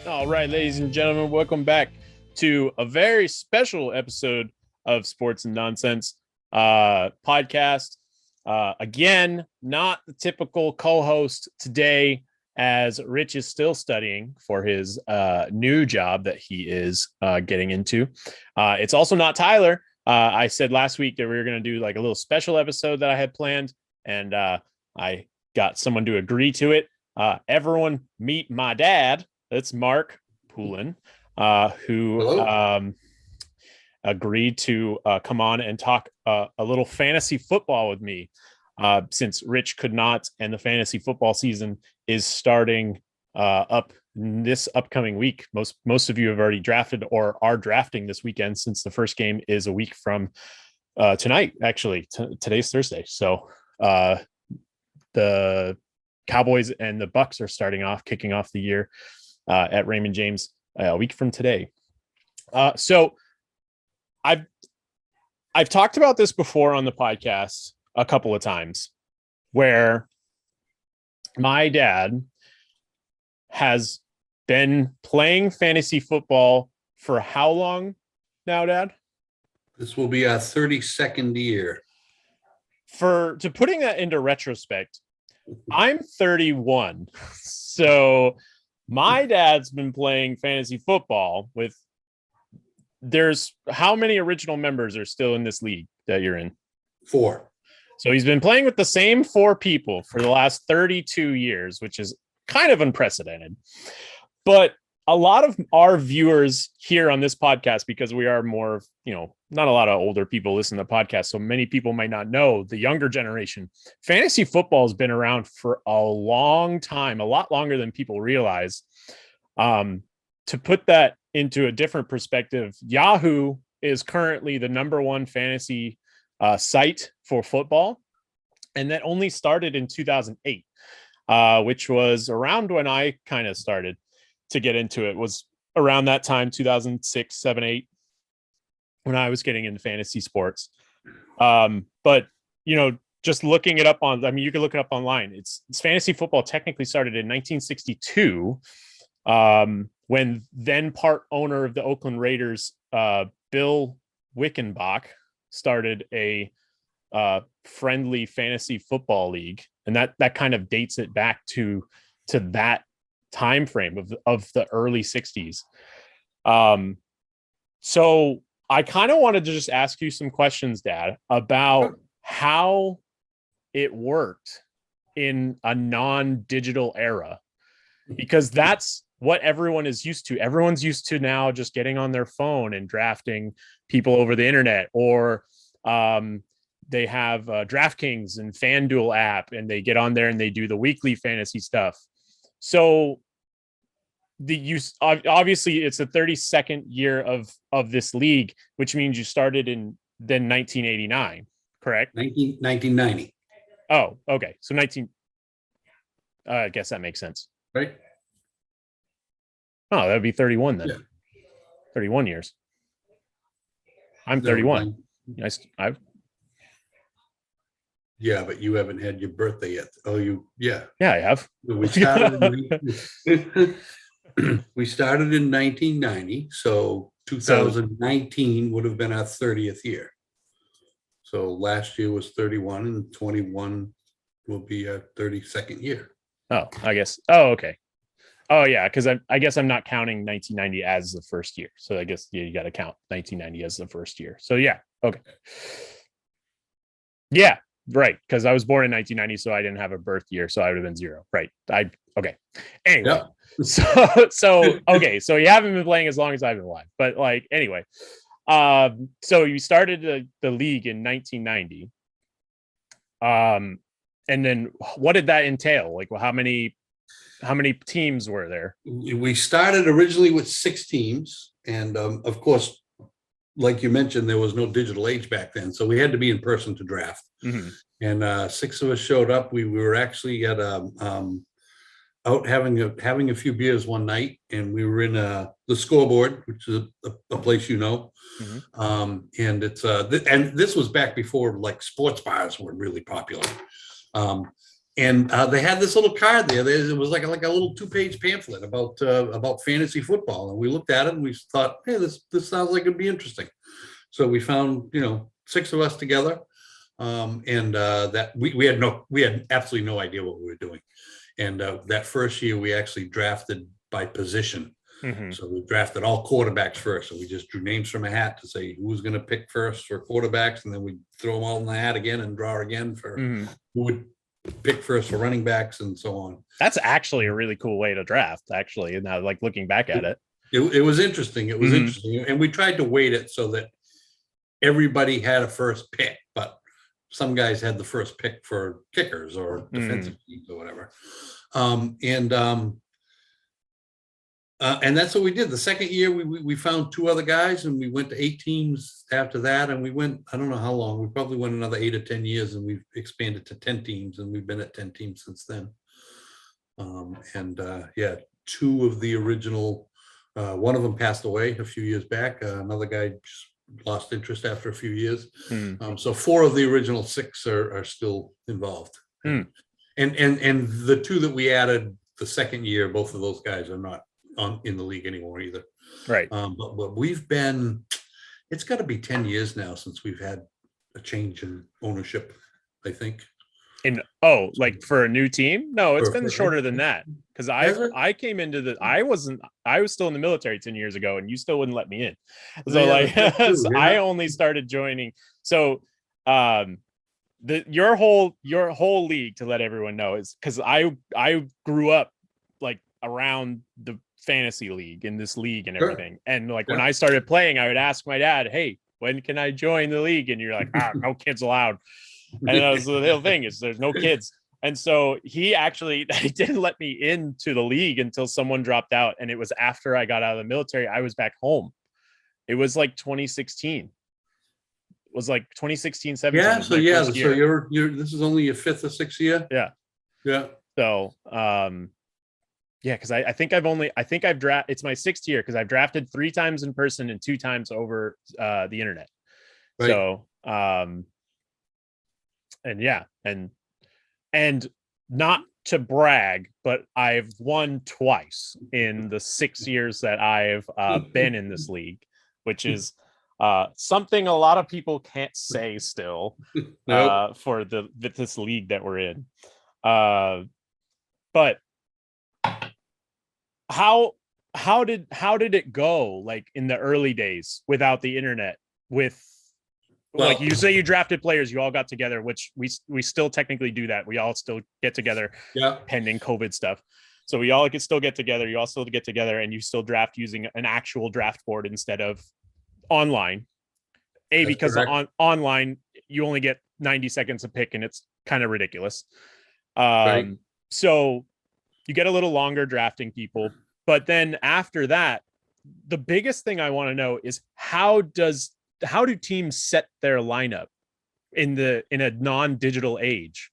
All right, ladies and gentlemen, welcome back to a very special episode of Sports and Nonsense podcast. Again, not the typical co-host today, as Rich is still studying for his new job that he is getting into. It's also not Tyler. I said last week that we were going to do like a little special episode that I had planned, and I got someone to agree to it. Everyone meet my dad. That's Mark Poulin, who agreed to come on and talk a little fantasy football with me, since Rich could not, and the fantasy football season is starting up this upcoming week. Most of you have already drafted or are drafting this weekend, since the first game is a week from tonight. Actually, today's Thursday, so the Cowboys and the Bucks are kicking off the year at Raymond James a week from today. So I've talked about this before on the podcast a couple of times, where my dad has been playing fantasy football for how long now, Dad? This will be our 32nd year. To putting that into retrospect, I'm 31. So my dad's been playing fantasy football with, there's how many original members are still in this league that you're in? 4. So he's been playing with the same 4 people for the last 32 years, which is kind of unprecedented. But a lot of our viewers here on this podcast, because we are more, not a lot of older people listen to the podcast, so many people might not know, the younger generation, fantasy football has been around for a long time, a lot longer than people realize. To put that into a different perspective, Yahoo is currently the number 1 fantasy site for football, and that only started in 2008, which was around when I kind of started to get into it. Was around that time, 2006, 7, 8, when I was getting into fantasy sports. But just looking it up you can look it up online. It's fantasy football technically started in 1962, when then part owner of the Oakland Raiders, Bill Wickenbach, started a friendly fantasy football league, and that kind of dates it back to that time frame of the early 60s. So I kind of wanted to just ask you some questions, Dad, about how it worked in a non-digital era, because that's what everyone is used to. Everyone's used to now just getting on their phone and drafting people over the internet, or they have DraftKings and FanDuel app, and they get on there and they do the weekly fantasy stuff. So obviously it's the 32nd year of this league, which means you started in then 1989, correct? 1990. Oh, okay. So I guess that makes sense. Right. Oh, that would be 31 then. Yeah. 31 years. I'm 31. Yeah, but you haven't had your birthday yet. Oh, yeah. Yeah, I have. We started in 1990, so 2019 would have been our 30th year. So last year was 31, and 21 will be our 32nd year. Oh, I guess. Oh, okay. Oh, yeah, because I guess I'm not counting 1990 as the first year. So I guess you got to count 1990 as the first year. So yeah, okay. Yeah, right, because I was born in 1990, so I didn't have a birth year, so I would have been 0. Right. Okay. Anyway, yep. So okay, so you haven't been playing as long as I've been alive, but anyway. So you started the league in 1990. And then what did that entail? How many teams were there? We started originally with 6 teams, and of course, like you mentioned, there was no digital age back then, so we had to be in person to draft. Mm-hmm. And 6 of us showed up. We were actually at out having a few beers one night, and we were in the Scoreboard, which is a place Mm-hmm. And it's and this was back before sports bars were really popular. And they had this little card there. It was like a little 2-page pamphlet about fantasy football. And we looked at it and we thought, hey, this sounds like it'd be interesting. So we found, 6 of us together. And that we had absolutely no idea what we were doing. And that first year we actually drafted by position. Mm-hmm. So we drafted all quarterbacks first. So we just drew names from a hat to say who was going to pick first for quarterbacks. And then we throw them all in the hat again and draw again for who would pick first for running backs and so on. That's actually a really cool way to draft, actually. And now, like, looking back at it. It was interesting. It was interesting. And we tried to weight it so that everybody had a first pick, but some guys had the first pick for kickers or defensive teams or whatever. And that's what we did. The second year, we found 2 other guys, and we went to 8 teams after that. And we went, I don't know how long. We probably went another 8 or 10 years, and we've expanded to 10 teams, and we've been at 10 teams since then. 2 of the original, one of them passed away a few years back. Another guy just lost interest after a few years. So 4 of the original 6 are still involved. And the 2 that we added the second year, both of those guys are not in the league anymore either. Right. But it's got to be 10 years now since we've had a change in ownership, I think. Like for a new team? No, it's been shorter than that. Because I came into I was still in the military 10 years ago, and you still wouldn't let me in. So I only started joining. So your whole league, to let everyone know, is because I grew up like around the fantasy league, in this league and everything. And like when I started playing, I would ask my dad, hey, when can I join the league? And you're like, no kids allowed. And that was the whole thing, is there's no kids. And so he didn't let me into the league until someone dropped out. And it was after I got out of the military. I was back home. It was like 2016. It was like 2016, 17. Yeah. So you're this is only your 5th or 6th year. Yeah. Yeah. So because I think I've drafted. It's my 6th year, because I've drafted 3 times in person and 2 times over the internet. Right. So and not to brag, but I've won twice in the 6 years that I've been in this league, which is something a lot of people can't say still. For this league that we're in. But how did it go, like in the early days without the internet? Like you say, you drafted players, you all got together, which we still technically do that. We all still get together, pending COVID stuff. So we all can still get together. You all still get together, and you still draft using an actual draft board instead of online. Because online you only get 90 seconds a pick, and it's kind of ridiculous. So you get a little longer drafting people, but then after that, the biggest thing I want to know is how do teams set their lineup in a non-digital age,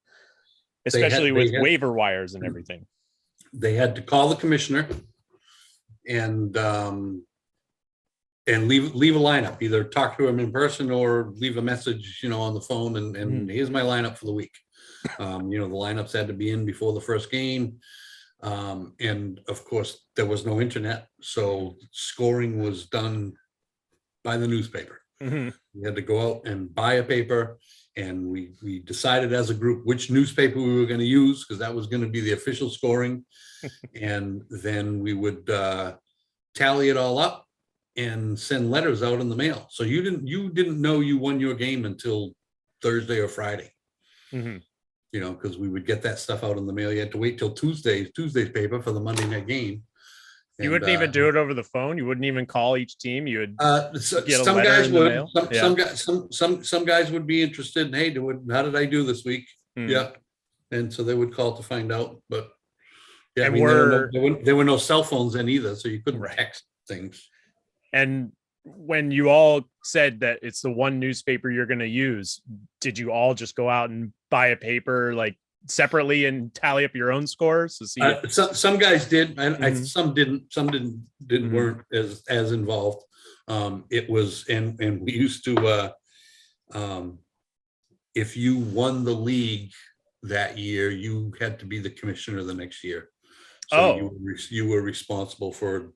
especially with waiver wires and everything? They had to call the commissioner and leave a lineup, either talk to him in person or leave a message, on the phone, and here's my lineup for the week. The lineups had to be in before the first game. And of course there was no internet, so scoring was done by the newspaper. We had to go out and buy a paper, and we decided as a group which newspaper we were going to use, because that was going to be the official scoring. And then we would tally it all up and send letters out in the mail. So you didn't know you won your game until Thursday or Friday. Because we would get that stuff out in the mail. You had to wait till Tuesday's paper for the Monday night game. You wouldn't even do it over the phone. You wouldn't even call each team. You would get a some letter guys in the would. mail. Some guys would be interested in, hey, how did I do this week? Yeah, and so they would call to find out. But yeah, there were no cell phones then either, so you couldn't text things. And when you all said that it's the one newspaper you're going to use, did you all just go out and buy a paper like separately and tally up your own scores to see? Some guys did, and some didn't. Some weren't as involved. It was, and we used to, if you won the league that year, you had to be the commissioner the next year. So Oh, you were responsible for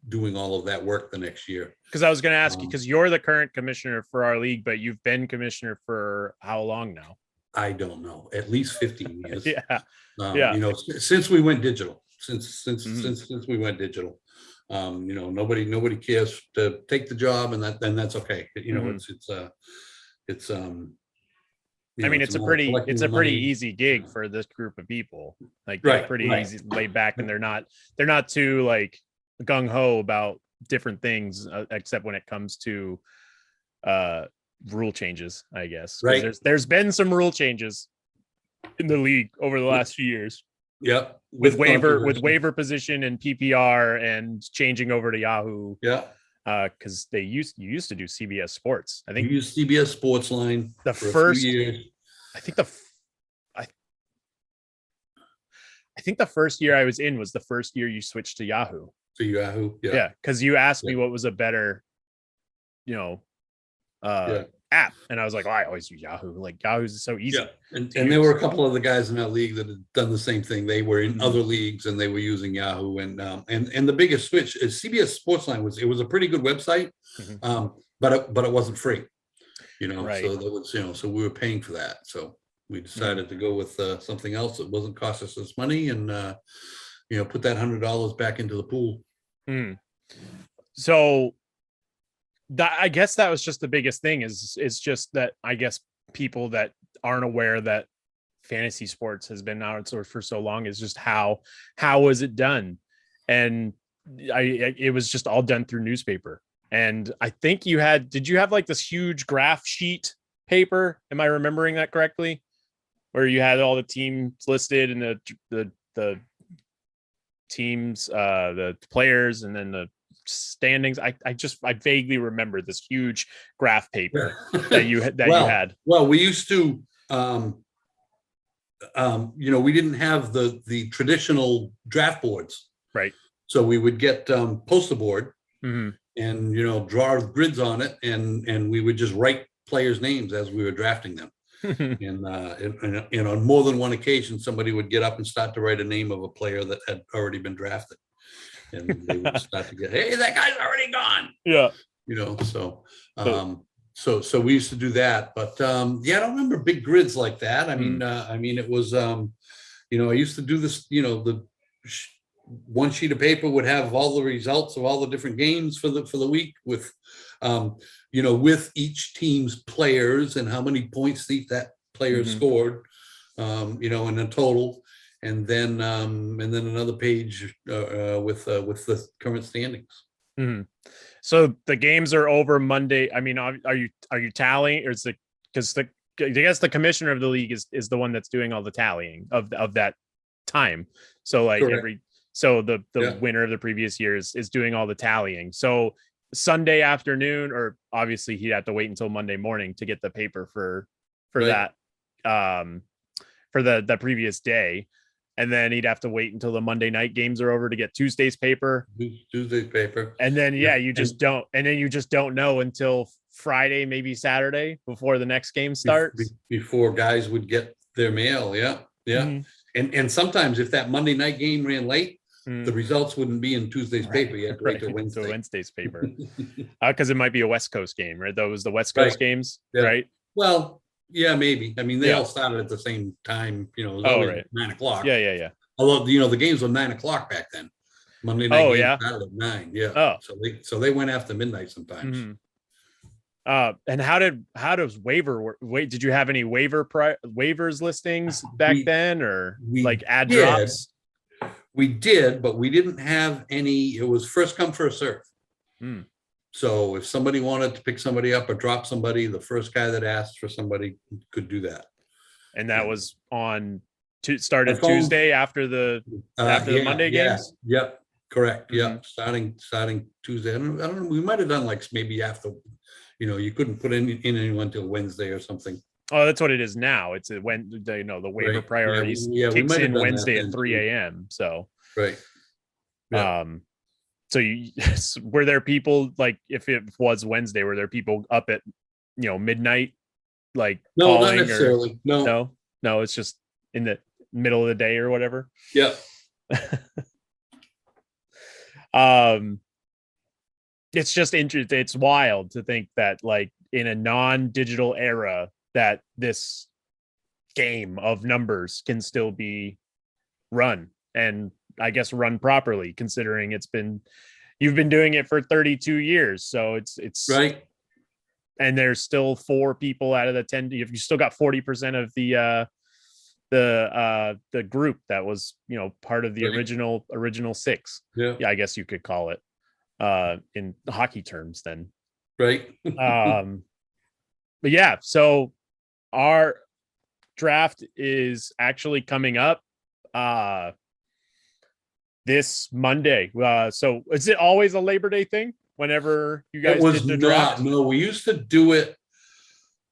doing all of that work the next year. because I was going to ask you, because you're the current commissioner for our league, but you've been commissioner for how long now? I don't know, at least 15 years. Yeah. Yeah. You know, since we went digital, since Mm-hmm. we went digital, you know, nobody cares to take the job, and that's okay. You know, Mm-hmm. it's I you know, mean, it's a matter of collecting it's the a pretty money. easy gig for this group of people. Like they're Right, pretty right. easy, laid back, and they're not too like gung ho about different things, except when it comes to uh rule changes, I guess, because Right. there's been some rule changes in the league over the last few years Yeah. with With controversy. waiver position and PPR and changing over to Yahoo. Yeah. Because you used to do CBS Sports. I We think used CBS Sportsline the for a few first years. I think the I, I think the first year I was in was the first year you switched to Yahoo. To Yahoo. Yeah. Yeah, because you asked me Yeah. what was a better, you know, Yeah. app, and I was like, oh, I always use Yahoo. Like Yahoo's so easy. Yeah. And there were a couple of the guys in that league that had done the same thing. They were in other leagues and they were using Yahoo. And the biggest switch is CBS Sportsline was a pretty good website, but it wasn't free. You know, Right. so that was, you know, so we were paying for that. So we decided to go with something else that wasn't cost us this money, and you know, put that $100 back into the pool. So that, I guess that was just the biggest thing is just that I guess people that aren't aware that fantasy sports has been outsourced for so long is just how was it done, and it was just all done through newspaper. And I think did you have like this huge graph sheet paper? Am I remembering that correctly? Where you had all the teams listed and the teams, the players, and then the standings. I vaguely remember this huge graph paper that you had. Well, we used to, you know, we didn't have the traditional draft boards. Right. So we would get poster board. Mm-hmm. And, you know, draw grids on it, and we would just write players' names as we were drafting them. And on more than one occasion, somebody would get up and start to write a name of a player that had already been drafted, and they would start to get, hey, that guy's already gone. Yeah, you know. So we used to do that, but yeah, I don't remember big grids like that. I mean, it was, you know, I used to do this. You know, the one sheet of paper would have all the results of all the different games for the week with, you know, with each team's players and how many points that player scored, you know, in a total, and then another page with the current standings. So the games are over Monday. I mean, are you tallying, or is it because I guess the commissioner of the league is the one that's doing all the tallying of that time. So like Correct. the winner of the previous years is doing all the tallying. So Sunday afternoon, or obviously he'd have to wait until Monday morning to get the paper for right. that for the previous day, and then he'd have to wait until the Monday night games are over to get Tuesday's paper. And then you just don't know until Friday, maybe Saturday, before the next game starts. Before guys would get their mail. Yeah. And sometimes if that Monday night game ran late, the results wouldn't be in Tuesday's paper. You had to wait till Wednesday. To Wednesday's paper. Because it might be a West Coast game, right? That was the West Coast games, right? Well, yeah, maybe. I mean, they all started at the same time, you know, it was always 9 o'clock. Yeah. Although, you know, the games were 9 o'clock back then. Monday night games started at 9. Yeah. Oh. So they went after midnight sometimes. And how does waiver work? Did you have any waivers listings back then, or like ad drops? We did, but we didn't have any. It was first come, first serve. So if somebody wanted to pick somebody up or drop somebody, the first guy that asked for somebody could do that. And that was started Tuesday after the Monday games. Yep. Correct. Yep. Starting Tuesday. I don't know. We might have done like maybe after, you know, you couldn't put in anyone till Wednesday or something. Oh, that's what it is now. It's when the waiver priorities kicks in Wednesday at 3 a.m. So right. Yeah. So were there people, like, if it was Wednesday, were there people up at midnight, like no, not necessarily. No, it's just in the middle of the day or whatever. Yeah. It's just interesting. It's wild to think that like in a non-digital era that this game of numbers can still be run, and I guess run properly, considering you've been doing it for 32 years. So it's right. And there's still 4 people out of the 10. You still got 40% of the group that was, part of the right. original 6. Yeah. I guess you could call it in hockey terms then. Right. But yeah, so our draft is actually coming up this Monday. So is it always a Labor Day thing whenever you guys did the draft? No, we used to do it.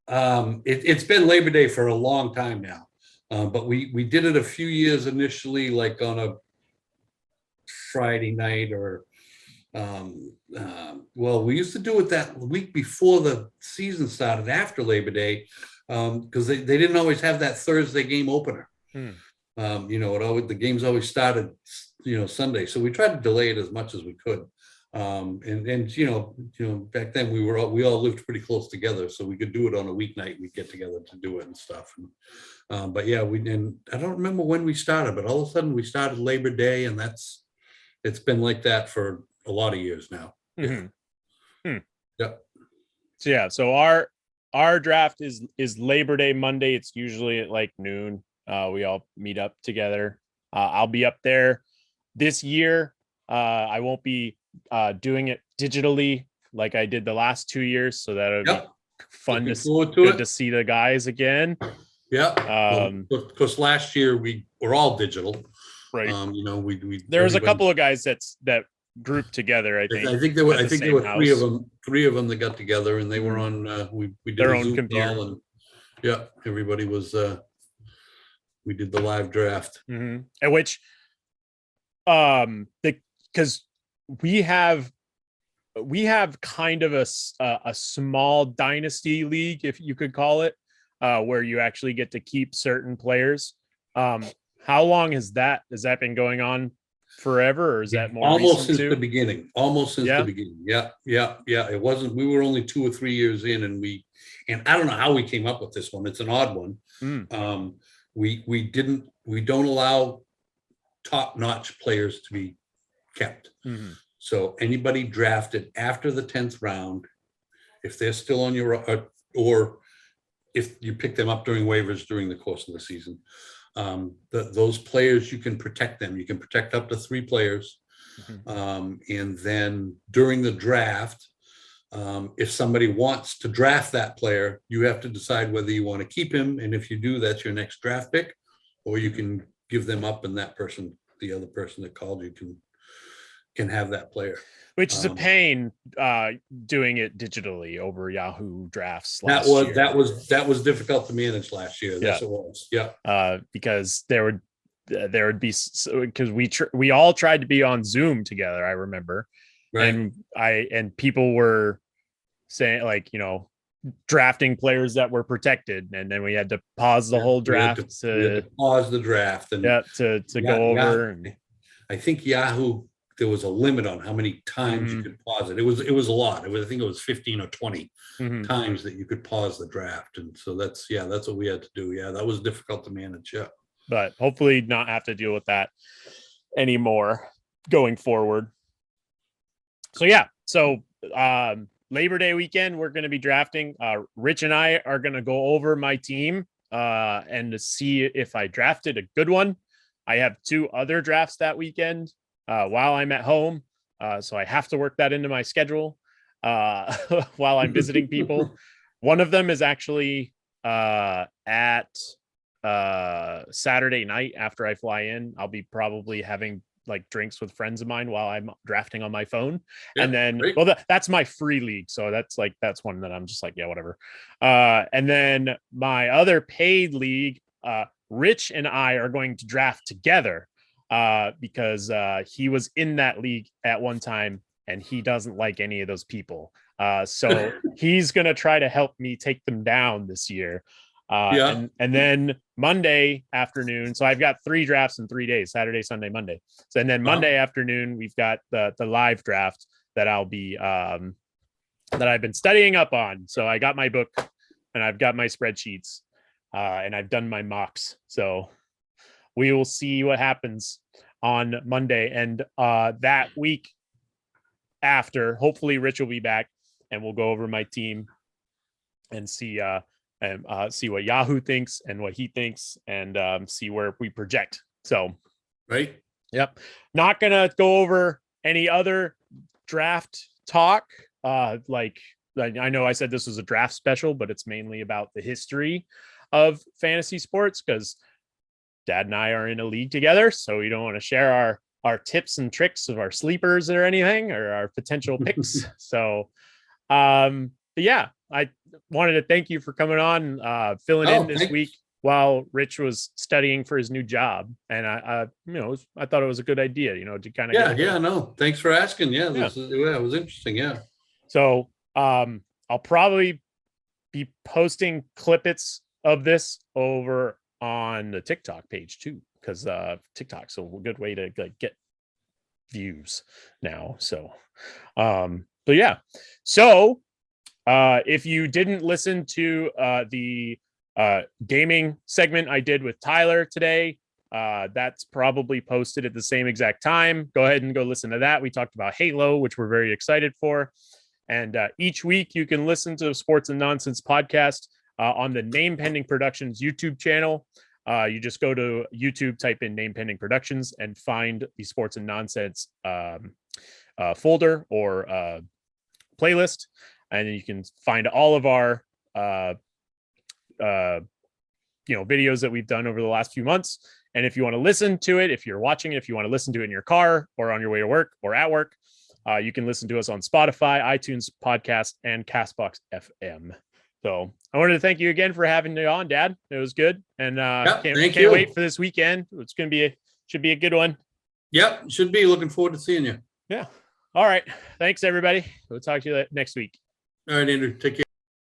It's been Labor Day for a long time now. But we did it a few years initially, like on a Friday night or well, we used to do it that week before the season started after Labor Day, because they didn't always have that Thursday game opener. The games always started, Sunday. So we tried to delay it as much as we could. Back then we all lived pretty close together, so we could do it on a weeknight. We'd get together to do it and stuff. But yeah, I don't remember when we started, but all of a sudden we started Labor Day, and it's been like that for a lot of years now. Mm-hmm. Yeah. So yeah, so our draft is Labor Day Monday. It's usually at like noon. We all meet up together. I'll be up there this year. I won't be doing it digitally like I did the last 2 years, so that'll be fun to see the guys again. Yeah. Because last year we were all digital. Right. There was a couple of guys that grouped together. I think there were three of them. 3 of them that got together, and they were on. We did their a own Zoom computer. call, and everybody was. We did the live draft. Mm-hmm. At which, because we have kind of a small dynasty league, if you could call it, where you actually get to keep certain players. How long has that been going on? Forever, or is that more almost since too? the beginning? Almost since the beginning. Yeah. It wasn't. We were only 2 or 3 years in, and I don't know how we came up with this one. It's an odd one. We don't allow top-notch players to be kept. Mm-hmm. So anybody drafted after the 10th round, if they're still on your, or if you pick them up during waivers during the course of the season, those players, you can protect them. You can protect up to 3 players. Mm-hmm. And then during the draft, if somebody wants to draft that player, you have to decide whether you want to keep him. And if you do, that's your next draft pick, or you can give them up, and that person, the other person that called you, can have that player. Which is a pain, doing it digitally over Yahoo Drafts. That was difficult to manage last year. Yes, it was. Yeah. Because there would be, because we all tried to be on Zoom together, I remember. Right. And people were saying, like, drafting players that were protected, and then we had to pause the whole draft to pause the draft and to go over. And I think Yahoo, there was a limit on how many times you could pause it. It was a lot. I think it was 15 or 20 times that you could pause the draft. And so that's what we had to do. Yeah, that was difficult to manage. Yeah. But hopefully not have to deal with that anymore going forward. So yeah. So Labor Day weekend, we're going to be drafting. Rich and I are going to go over my team and to see if I drafted a good one. I have 2 other drafts that weekend while I'm at home. So I have to work that into my schedule while I'm visiting people. One of them is actually at Saturday night after I fly in. I'll be probably having like drinks with friends of mine while I'm drafting on my phone. And then, that's my free league. So that's one that I'm just like, yeah, whatever. And then my other paid league, Rich and I are going to draft together because he was in that league at one time and he doesn't like any of those people. So he's going to try to help me take them down this year. And then Monday afternoon. So I've got 3 drafts in 3 days: Saturday, Sunday, Monday. So and then Monday afternoon we've got the live draft that I'll be that I've been studying up on. So I got my book and I've got my spreadsheets and I've done my mocks. So we will see what happens on Monday, and that week after, hopefully Rich will be back and we'll go over my team and see what Yahoo thinks and what he thinks, and see where we project. So, right. Yep. Not gonna go over any other draft talk. Like I know I said this was a draft special, but it's mainly about the history of fantasy sports because Dad and I are in a league together, so we don't want to share our tips and tricks of our sleepers or anything, or our potential picks. So, but yeah, I wanted to thank you for coming on, filling in this week while Rich was studying for his new job. And I thought it was a good idea, to kind of no, thanks for asking. It was interesting. Yeah. So I'll probably be posting clippets of this over on the TikTok page too, because TikTok's a good way to get views now. So but yeah, so if you didn't listen to the gaming segment I did with Tyler today, that's probably posted at the same exact time. Go ahead and go listen to that. We talked about Halo, which we're very excited for. And each week you can listen to Sports and Nonsense podcast on the Name Pending Productions YouTube channel. You just go to YouTube, type in Name Pending Productions, and find the Sports and Nonsense folder or playlist. And you can find all of our videos that we've done over the last few months. And if you want to listen to it, if you're watching it, if you want to listen to it in your car or on your way to work or at work, you can listen to us on Spotify, iTunes Podcast, and CastboxFM. So I wanted to thank you again for having me on, Dad. It was good, and can't wait for this weekend. It's going to should be a good one. Yep, should be. Looking forward to seeing you. Yeah. All right. Thanks, everybody. We'll talk to you next week. All right, Andrew. Take care.